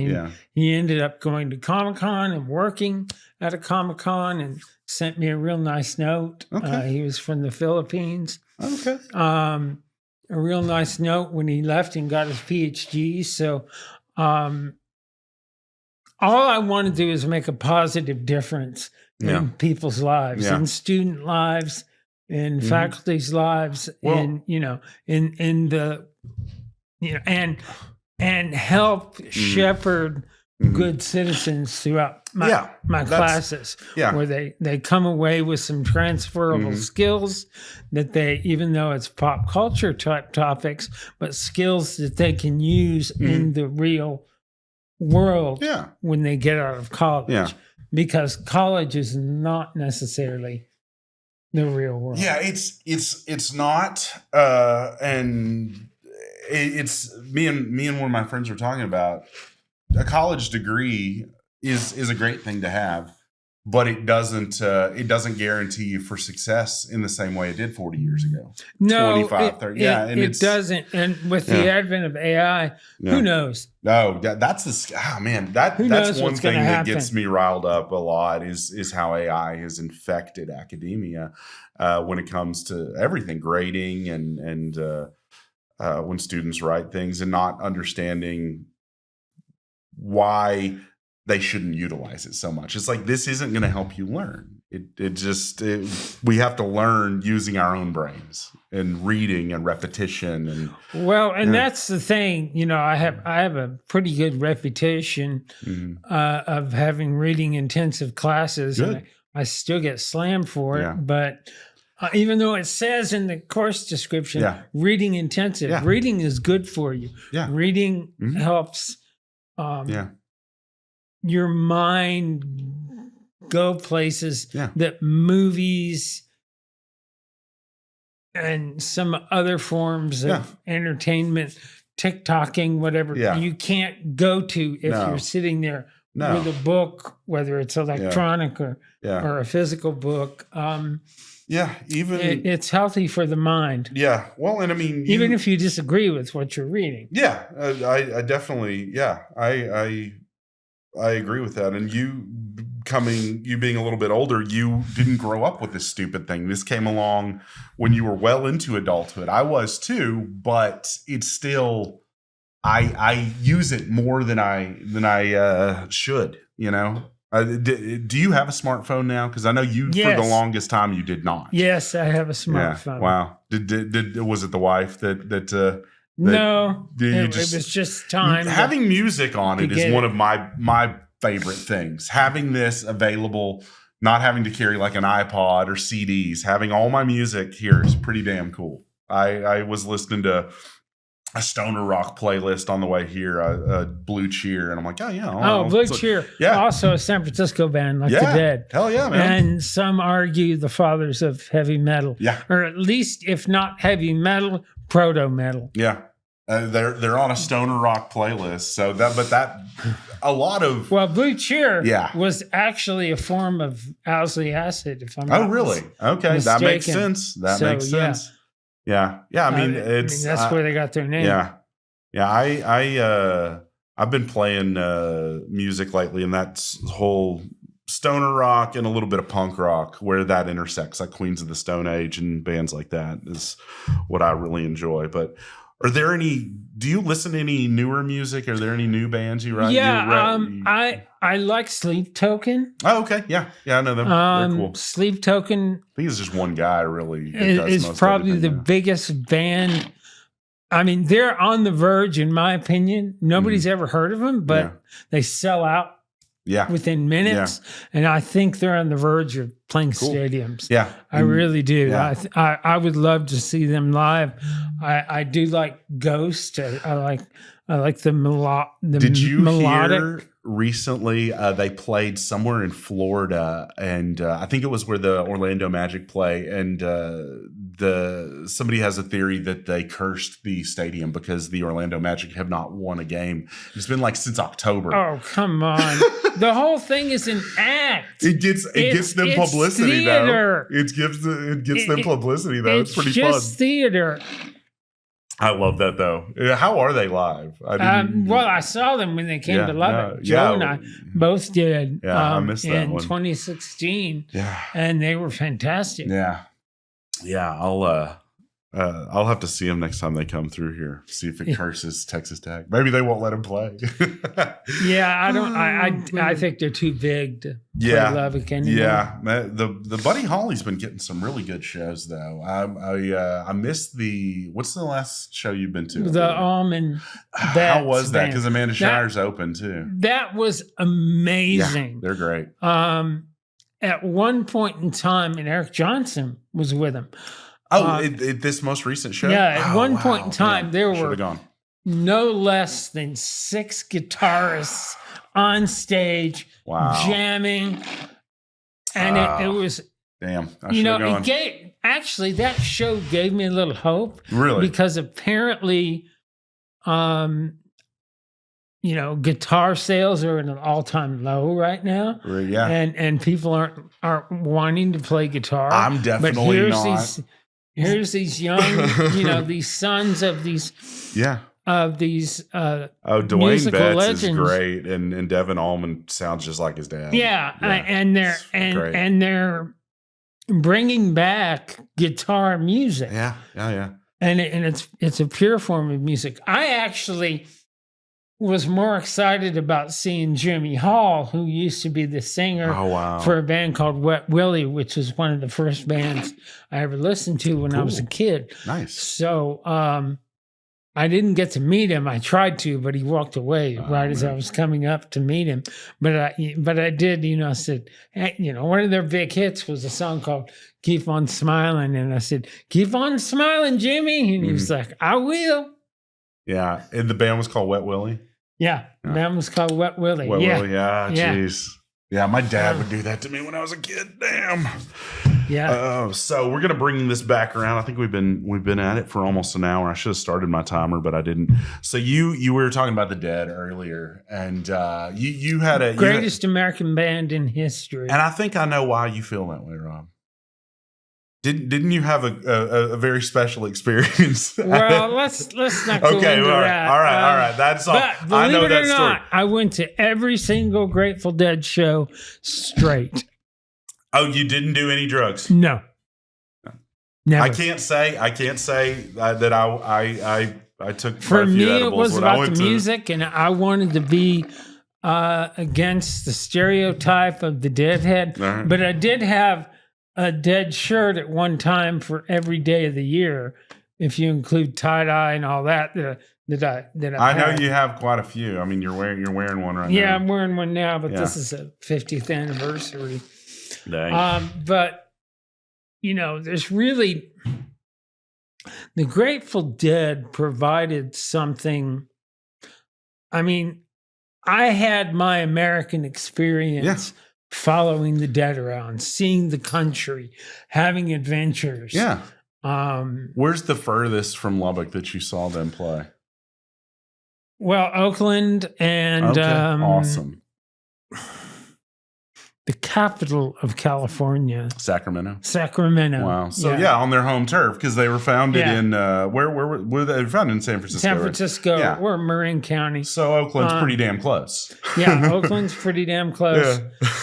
He ended up going to Comic-Con and working at a Comic-Con and sent me a real nice note. Okay. He was from the Philippines. Okay. A real nice note when he left and got his PhD. So all I want to do is make a positive difference in people's lives, in student lives, in faculty's lives, and help shepherd good citizens throughout my classes, where they come away with some transferable skills that they, even though it's pop culture type topics, but skills that they can use in the real world when they get out of college, because college is not necessarily the real world. Yeah, it's not, and it's me and one of my friends were talking about. A college degree is a great thing to have, but it doesn't guarantee you for success in the same way it did 40 years ago. No, 25, 30. It doesn't. And with the advent of AI, who knows? No, that's one thing that gets me riled up a lot is how AI has infected academia when it comes to everything, grading and when students write things and not understanding why they shouldn't utilize it so much. It's like, this isn't going to help you learn. We have to learn using our own brains and reading and repetition and that's the thing. I have a pretty good reputation of having reading intensive classes. Good. And I still get slammed for it, but even though it says in the course description, reading intensive, reading is good for you. Yeah. Reading helps your mind go places that movies and some other forms of entertainment, TikToking, whatever, you can't go to if you're sitting there with a book, whether it's electronic or a physical book. It's healthy for the mind. Yeah. Well, and even if you disagree with what you're reading. Yeah, I definitely, I agree with that. And you being a little bit older, you didn't grow up with this stupid thing. This came along when you were well into adulthood. I was too, but it's still, I use it more than I should, Do you have a smartphone now? Because I know you, for Yes. the longest time, you did not. Yes, I have a Yeah. smartphone. Wow. Was it the wife that No, do you it was just time. having music on to it is get one it. of my favorite things. Having this available, not having to carry like an iPod or CDs, having all my music here is pretty damn cool. I was listening to a stoner rock playlist on the way here, Blue Cheer, and I'm like, oh yeah, Blue Cheer, yeah, also a San Francisco band like yeah, the Dead. hell yeah, man. And some argue the fathers of heavy metal, Yeah, or at least if not heavy metal, proto metal. yeah. They're on a stoner rock playlist, so that a lot of Blue Cheer Yeah. was actually a form of Owsley acid. If I'm oh not really okay, that makes mistaken. sense. That So, makes sense. Yeah. I mean, that's where they got their name. Yeah. I've been playing music lately, and that's whole stoner rock and a little bit of punk rock where that intersects, like Queens of the Stone Age and bands like that is what I really enjoy. But do you listen to any newer music? Are there any new bands you write? I like Sleep Token. Oh, okay. Yeah. I know them. They're cool. Sleep Token I think it's just one guy really is probably the biggest band. I mean, they're on the verge, in my opinion. Nobody's ever heard of them, but they sell out within minutes. And I think they're on the verge of playing stadiums. Yeah. I really do. Yeah. I would love to see them live. I do like Ghost. I like the Did you melodic. hear recently they played somewhere in Florida, and I think it was where the Orlando Magic play, and somebody has a theory that they cursed the stadium because the Orlando Magic have not won a game. It's been like since October. Oh, come on. The whole thing is an act. It gets them publicity theater. though. It gets them publicity though. It's pretty fun. It's just theater. I love that though. How are they live? I saw them when they came to Lubbock. Joe and I both did. Yeah, I missed that in one. 2016. Yeah, and they were fantastic. Yeah. I'll have to see them next time they come through here. See if it curses Texas Tech. Maybe they won't let them play. I don't. I think they're too big to play Lubbock anymore. Yeah, the Buddy Holly's been getting some really good shows though. I missed what's the last show you've been to? The Almond. How was that? Because Amanda Shire's open too. That was amazing. Yeah, they're great. At one point in time, and Eric Johnson was with him. Oh, this most recent show? Yeah, at one point in time, there were gone. no less than 6 guitarists on stage jamming. And it was... Damn, I should have gone. Actually, that show gave me a little hope. Really? Because apparently, guitar sales are at an all-time low right now. Yeah. And people aren't wanting to play guitar. I'm definitely not. Here's these young, these sons of these, Dwayne Betts legends. Is great, and Devin Allman sounds just like his dad. And they're bringing back guitar music. Yeah. And it's a pure form of music. I actually was more excited about seeing Jimmy Hall, who used to be the singer for a band called Wet Willie, which was one of the first bands I ever listened to when I was a kid. Nice. So I didn't get to meet him. I tried to, but he walked away as I was coming up to meet him. But I did, I said, one of their big hits was a song called Keep On Smiling. And I said, keep on smiling, Jimmy. And he was like, I will. Yeah, and the band was called Wet Willie? Yeah, the band was called Wet Willie. Willie, jeez. Yeah, my dad would do that to me when I was a kid. Damn. Yeah. So we're gonna bring this back around. I think we've been at it for almost an hour. I should have started my timer, but I didn't. So you were talking about the Dead earlier, and you had a greatest American band in history. And I think I know why you feel that way, Rob. Didn't you have a very special experience? Well, let's not go into that. All right. That's all. But I know that story. I went to every single Grateful Dead show straight. Oh, you didn't do any drugs? No. Never. I can't say that I took for quite a few me. edibles It was when about I went the music, and I wanted to be against the stereotype of the deadhead, All right. but I did have a dead shirt at one time for every day of the year, if you include tie dye and all that. I know you have quite a few. I mean, you're wearing one right now. Yeah, I'm wearing one now, but Yeah. this is a 50th anniversary. Dang. But there's really the Grateful Dead provided something. I mean, I had my American experience following the Dead around, seeing the country, having adventures. Yeah. Where's the furthest from Lubbock that you saw them play? Well, Oakland and awesome. The capital of California, Sacramento. Sacramento. Wow. So on their home turf, because they were founded in where were they founded in San Francisco? San Francisco. Yeah. We're in Marin County. So Oakland's pretty damn close. Yeah, Oakland's pretty damn close.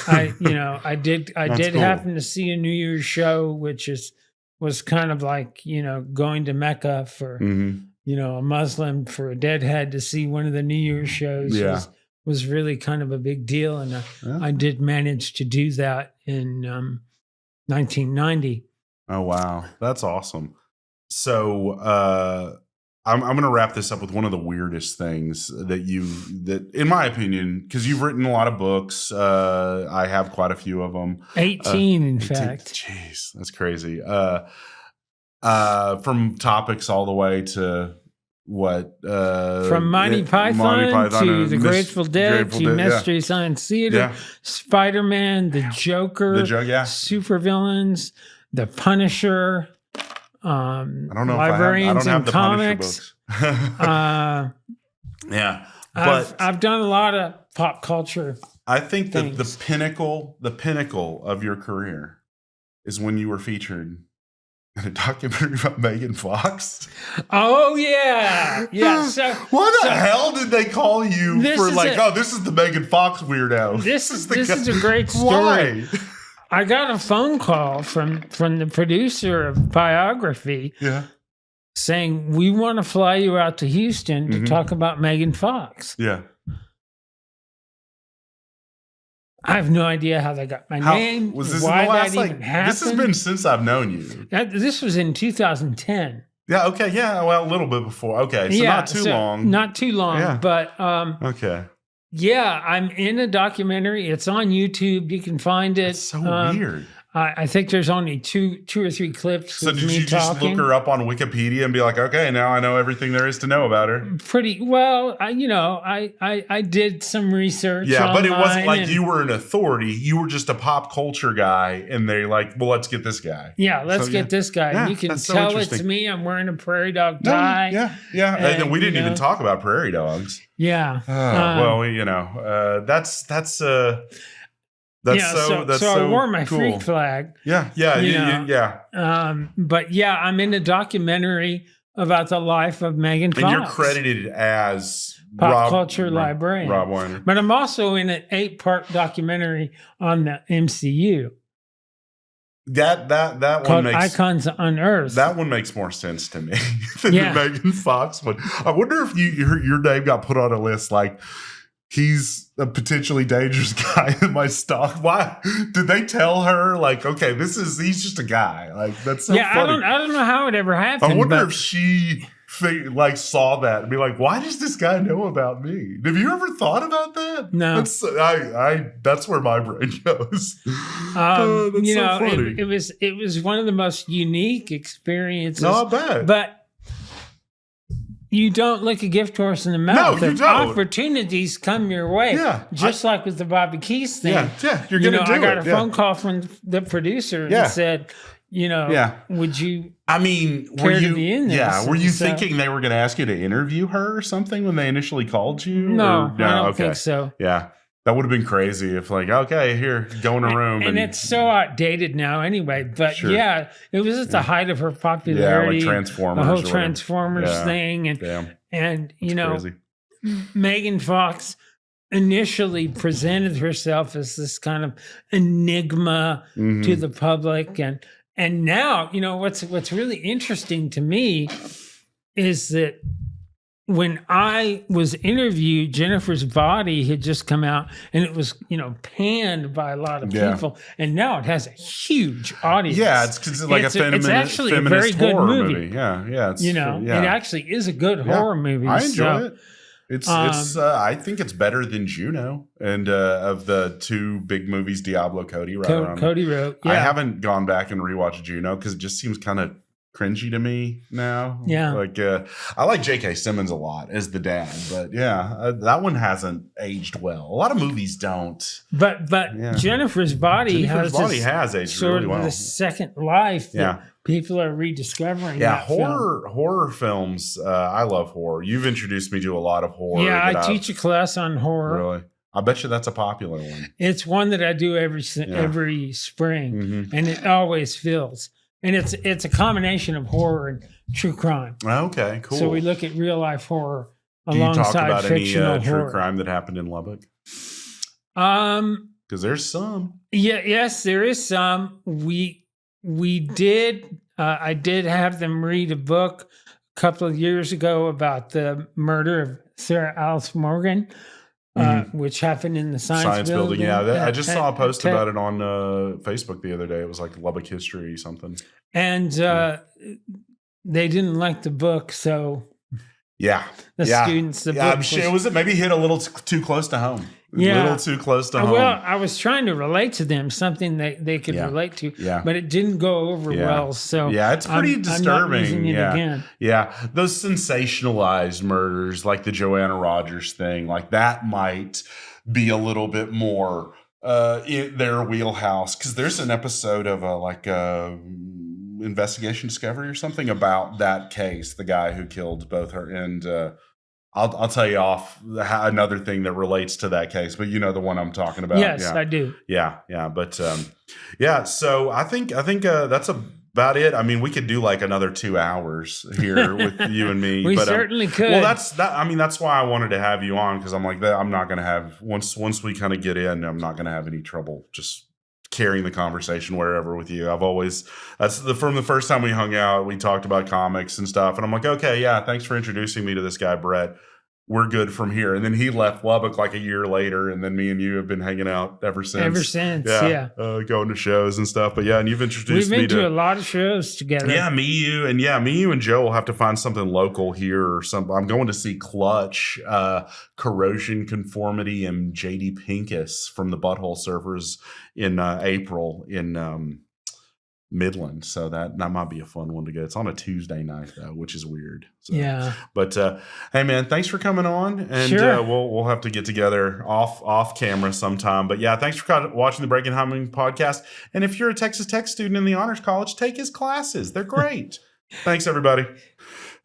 Yeah. I did cool. happen to see a New Year's show, which was kind of like, going to Mecca for a Muslim, for a Deadhead to see one of the New Year's shows. Yeah. Was really kind of a big deal, and I did manage to do that in 1990. Oh wow, that's awesome. So I'm going to wrap this up with one of the weirdest things that in my opinion, because you've written a lot of books, I have quite a few of them. 18, in fact. Jeez, that's crazy. From topics all the way to what from Monty Python to the Grateful Dead to Mystery Science Theater, Spider-Man, the Joker, supervillains, the Punisher, I don't know Librarians if I have the comics. Punisher books. But I've done a lot of pop culture. I think that the pinnacle of your career is when you were featured in a documentary about Megan Fox. Oh yeah. So what the hell did they call you for? This is the Megan Fox weirdo. This is a great story. Why? I got a phone call from the producer of Biography, saying we want to fly you out to Houston to talk about Megan Fox. Yeah. I have no idea how they got my name. Was this why in the last, that even happened. This has been since I've known you. This was in 2010. Yeah. Okay. Yeah. Well, a little bit before. Okay. So not too long. Not too long. Yeah. But okay. Yeah, I'm in a documentary. It's on YouTube. You can find it. It's so weird. I think there's only two or three clips. So did you just look her up on Wikipedia and be like, okay, now I know everything there is to know about her? Pretty well. I did some research. Yeah, but it wasn't like you were an authority. You were just a pop culture guy, and they're like, well, let's get this guy. Yeah, let's get this guy. Yeah, you can so tell it's me. I'm wearing a prairie dog tie. Yeah. And we didn't even talk about prairie dogs. Yeah. That's so I wore my cool. freak flag. Yeah. But I'm in a documentary about the life of Megan Fox. And you're credited as pop culture librarian, Rob Weiner. But I'm also in an 8-part documentary on the MCU. That one called makes Icons Unearthed. That one makes more sense to me than the Megan Fox one. I wonder if your name got put on a list like, he's a potentially dangerous guy in my stock. Why did they tell her like, okay, he's just a guy? Like, that's so funny. I don't know how it ever happened. I wonder if she saw that and be like, why does this guy know about me? Have you ever thought about that? No. That's where my brain goes. That's so funny. It was one of the most unique experiences. No, I bet. But you don't lick a gift horse in the mouth. No, you don't. Opportunities come your way. Yeah. Just like with the Bobby Keys thing. Yeah. You're going to do it. I got a phone call from the producer and said, would you care to be in this? Yeah. Were you thinking they were going to ask you to interview her or something when they initially called you? No, I don't think so. Yeah. That would have been crazy if like, okay, here, go in a room. And it's so outdated now anyway. But it was at the height of her popularity. Yeah, like Transformers. The whole Transformers thing. And crazy. Megan Fox initially presented herself as this kind of enigma to the public. And now, what's really interesting to me is that when I was interviewed, Jennifer's Body had just come out, and it was, panned by a lot of people, and now it has a huge audience. Yeah, it's like it's it's actually feminist a very good horror movie. Yeah, it's, it actually is a good horror movie. I enjoy it. It's I think it's better than Juno, and of the two big movies Diablo Cody wrote. Cody wrote. Yeah. I haven't gone back and rewatched Juno because it just seems kind of cringy to me now. Yeah, like I like J.K. Simmons a lot as the dad, but that one hasn't aged well. A lot of movies don't. But Jennifer's Body has aged sort really of well. the second life. That people are rediscovering. Yeah, horror films. I love horror. You've introduced me to a lot of horror. Yeah, I teach a class on horror. Really? I bet you that's a popular one. It's one that I do every spring, and it always fills. And it's a combination of horror and true crime. Okay, cool. So we look at real life horror alongside fictional horror. Do you talk about any true crime that happened in Lubbock? Because there's some. Yeah, yes, there is some. We did. I did have them read a book a couple of years ago about the murder of Sarah Alice Morgan. Which happened in the science building. Yeah, I just saw a post about it on Facebook the other day. It was like Lubbock history something. And they didn't like the book, so students. I'm sure it was maybe hit a little too close to home. Yeah. A little too close to home. Well, I was trying to relate to them, something that they could relate to, but it didn't go over well. So it's pretty disturbing. I'm not using it again. Yeah, those sensationalized murders, like the Joanna Rogers thing, like that might be a little bit more in their wheelhouse. Because there's an episode of Investigation Discovery or something about that case, the guy who killed both her and. I'll tell you off another thing that relates to that case, but you know the one I'm talking about. Yes, I do. Yeah, but so I think that's about it. I mean, we could do like another 2 hours here with you and me. We certainly could. Well, that's why I wanted to have you on, because I'm like that. I'm not going to have once we kind of get in, I'm not going to have any trouble just carrying the conversation wherever with you. From the first time we hung out, we talked about comics and stuff, and I'm like, okay, yeah, thanks for introducing me to this guy, Brett. We're good from here. And then he left Lubbock like a year later, and then me and you have been hanging out ever since. Going to shows and stuff. But and you've introduced me to. We've been to a lot of shows together. Yeah, me, you, and Joe will have to find something local here or something. I'm going to see Clutch, Corrosion Conformity, and JD Pincus from the Butthole Surfers in April in Midland. So that might be a fun one to go. It's on a Tuesday night though, which is weird. So, but hey man, thanks for coming on, and sure. We'll have to get together off camera sometime. But thanks for watching the Breaking Hyman podcast. And if you're a Texas Tech student in the Honors College, take his classes. They're great. Thanks everybody.